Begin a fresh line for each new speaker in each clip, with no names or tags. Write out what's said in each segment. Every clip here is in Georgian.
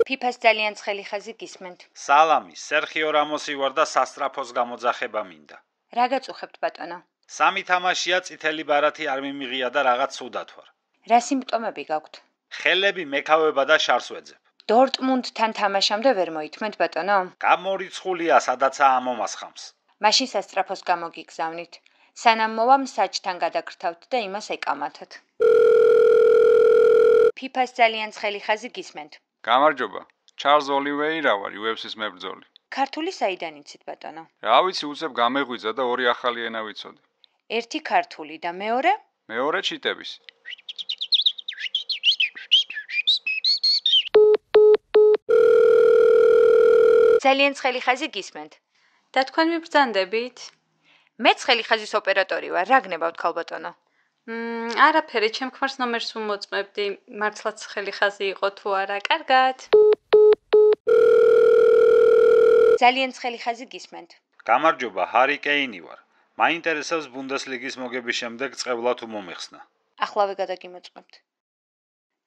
ფიფას ძალიან ცხელი ხაზი გისმენთ.
სალამი, სერხიო რამოსი ვარ და სასტრაფოს გამოძახება მინდა.
რა გაწუხებთ ბატონო?
სამი თამაშია წითელი ბარათი არ მიმიღია და რაღაც სუდათ ვარ.
რა სიმპტომები გაქვთ?
ხელები მეკავება და შარს ვეძებ.
დორტმუნდთან თამაშამდე ვერ მოითმენთ ბატონო?
გამორიცხულია, სადაცაა ამომასხამს.
მაშინ სასტრაფოს გამოგიგზავნით. სანამ მოვამ საჭთან გადაგრთავთ და იმას ეკამათოთ. ფიფას ძალიან ცხელი ხაზი გისმენთ.
გამარჯობა. ჩარლზ ოლივეირა ვარ, UFC-ის მებრძოლი.
ქართული საიდან იცით ბატონო?
რა ვიცი, უცებ გამეღვიძა და ორი ახალი ენა ვიცოდი.
ერთი ქართული და მეორე?
მეორე ჩიტების.
ძალიან ცხელი ხაზი გისმენთ.
და თქვენ მიბრძანდებით?
მე ცხელი ხაზის ოპერატორი ვარ, რა გნებავთ ქალბატონო?
არაფერი, ჩემ ქმარს ნომერს უმოწმებდი, მართლაც ცხელი ხაზი იყო თუ არა, კარგად.
ძალიან ცხელი ხაზი გისმენთ.
გამარჯობა, ჰარი კეინი ვარ. მაინტერესებს ბუნდესლიგის მოგების შემდეგ წევლა თუ მომეხსნა.
ახლავე გადაგიმოწმებთ.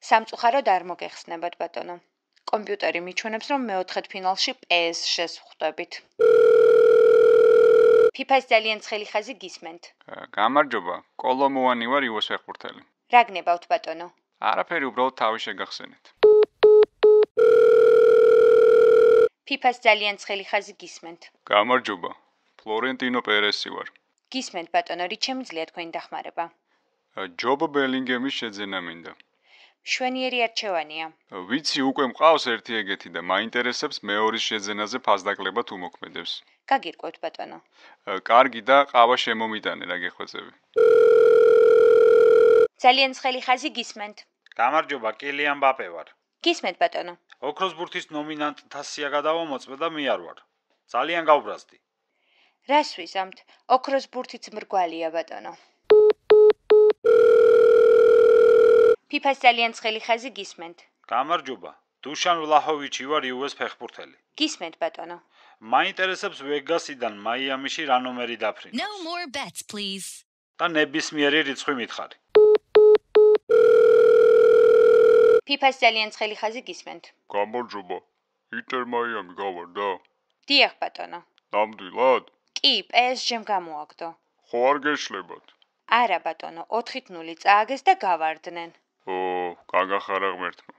სამწუხაროდ არ მოგეხსნებათ ბატონო. კომპიუტერი მიჩვენებს, რომ მეოთხედ ფინალში PSG-ს ვხვდებით. ფიფას ძალიან ცხელი ხაზი გისმენთ.
გამარჯობა. კოლომოვანი ვარ, იუეს ფეხბურთელი.
რა გნებავთ ბატონო?
არაფერი, უბრალოდ თავი შეგახსენეთ.
ფიფას ძალიან ცხელი ხაზი გისმენთ.
გამარჯობა. ფლორენტინო პერესი ვარ.
გისმენთ ბატონო, რით შემიძლია თქვენი დახმარება?
ჯობ ბელინგემის შეძენა მინდა.
მშვენიერი არჩევანია.
ვიცი, უკვე მყავს ერთი ეგეთი და მაინტერესებს მეორის შეძენაზე ფასდაკლება თუ მოქმედებს.
გაგირკვევთ ბატონო.
კარგი და ყავა შემომიტანე, რა გეხვეწები.
ძალიან ცხელი ხაზი გისმენთ.
გამარჯობა, კილიან მბაპე ვარ.
გისმენთ ბატონო.
ოქროს ბურთის ნომინანტთა სია გადავამოწმე და მე არ ვარ. ძალიან გავბრაზდი.
რას ვიზამთ? ოქროს ბურთიც მრგვალია ბატონო. ფიფას ძალიან ცხელი ხაზი გისმენთ.
გამარჯობა, დუშან ვლაჰოვიჩი ვარ, იუეს ფეხბურთელი.
გისმენთ ბატონო.
მაინტერესებს ვეგასიდან მაიამიში რა ნომერი დაფრინოს.
No more bets, please.
და ნებისმიერი რიცხვი მითხარი.
ფიფას ძალიან ცხელი ხაზი გისმენთ.
გამარჯობა. ინტერ მაიამი გავარდა?
დიახ ბატონო.
ნამდვილად?
კი, PSG-მ გამოაგდო.
ხო არ გეშლებათ?
არა ბატონო, 4-0 წააგეს და გავარდნენ.
გაგახარა ღმერთმა.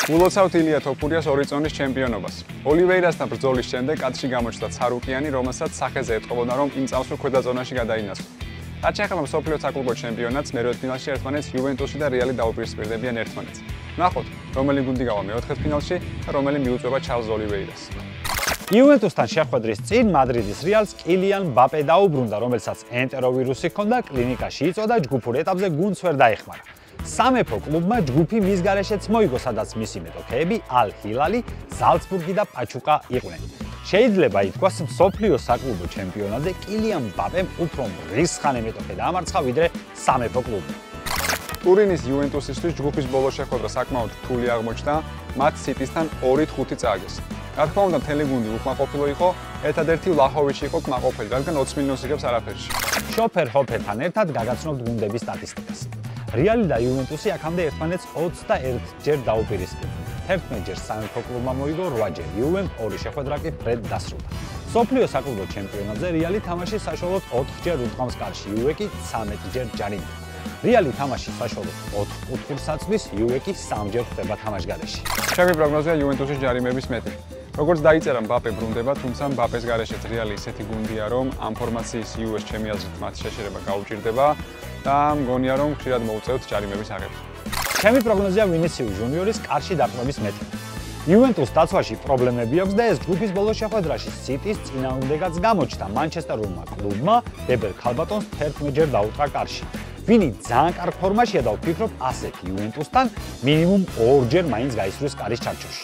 გულოცავთ ილია თოფურიას ორი წონის ჩემპიონობას. ოლივეირასთან ბრძოლის შემდეგ კადრში გამოჩნდა ცარუკიანი, რომელსაც სახეზე ეტყობოდა, რომ იმ წამსვე ქვედა ზონაში გადაინაცვლა. რაც შეეხება მსოფლიო საკლუბო ჩემპიონატს, მერვედფინალში ერთმანეთს იუვენტუსი და რეალი დაუპირისპირდებიან ერთმანეთს. ნახოთ, რომელი გუნდი გავა მეოთხედფინალში და რომელი მიუწვევა ჩარლზ ოლივეირას.
იუვენტუსთან შეხვედრის წინ მადრიდის რეალს კილიან მბაპე დაუბრუნდა, რომელსაც ენტეროვირუსი ჰქონდა, კლინიკაში იწვა და ჯგუფურ ეტაპზე გუნდს ვერ დაეხმარა. სამეფო კლუბმა ჯგუფი მის გარეშეც მოიგო, სადაც მისი მეტოქეები ალ-ჰილალი, ზალცბურგი და პაჩუკა იყვნენ. შეიძლება ითქვას, მსოფლიო საკლუბო ჩემპიონატზე კილიან მბაპემ უფრო მრისხანე მეტოქე დაამარცხა, ვიდრე სამეფო კლუბმა.
ტურინის იუვენტუსისთვის ჯგუფის ბოლო შეხვედრა საკმაოდ რთული აღმოჩნდა, მათ სიტისთან 2-5 წააგეს. რა თქმა უნდა, მთელი გუნდი უკმაყოფილო იყო, ერთადერთი ვლაჰოვიჩი იყო კმაყოფილი, რადგან 20 მინუტს იგებს არაფერში.
შოფერ ჰოფერთან ერთად გაგაცნობთ გუნდების სტატისტიკას. რეალი და იუვენტუსი აქამდე ერთმანეთს 21ჯერ დაუპირისპირდნენ. 11ჯერ სამეფო კლუბმა მოიგო, 8ჯერ იუვემ, 2 შეხვედრა კი ფრედ დასრულდა. მსოფლიო საკლუბო ჩემპიონატზე რეალი თამაშის საშუალოდ 4ჯერ უდღამს კარში, იუვე კი 13ჯერ ჯარიმდება. რეალი თამაშის საშუალოდ 4 კუთხურს აწვის, იუვე კი 3ჯერ ხდება თამაშგარეში.
ჩემი პროგნოზია იუვენტუსის ჯარიმების მეტი. როგორც დაიწერა, მბაპე ბრუნდება, თუმცა მბაპეს გარეშეც რეალი ისეთი გუნდია, რომ ამ ფორმაციის იუეს ჩემი აზრით მათ შეშერება გაუჭირდება და მგონია, რომ ხშირად მოუწევთ ჯარიმების აღება.
ჩემი პროგნოზია ვინიციუს ჯუნიორის კარში დაყრდნობის მეტი. იუვენტუს დაცვაში პრობლემები აქვს და ეს ჯგუფის ბოლო შეხვედრაში სიტის წინააღმდეგაც გამოჩნდა. მანჩესტერულმა კლუბმა დებელ ქალბატონს 11ჯერ დაუტყა კარში. ვინი ძალიან კარგ ფორმაშია და ვფიქრობ, ასეთ იუვენტუსთან მინიმუმ 2ჯერ მაინც გაისვრის კარის ჩარჩოში.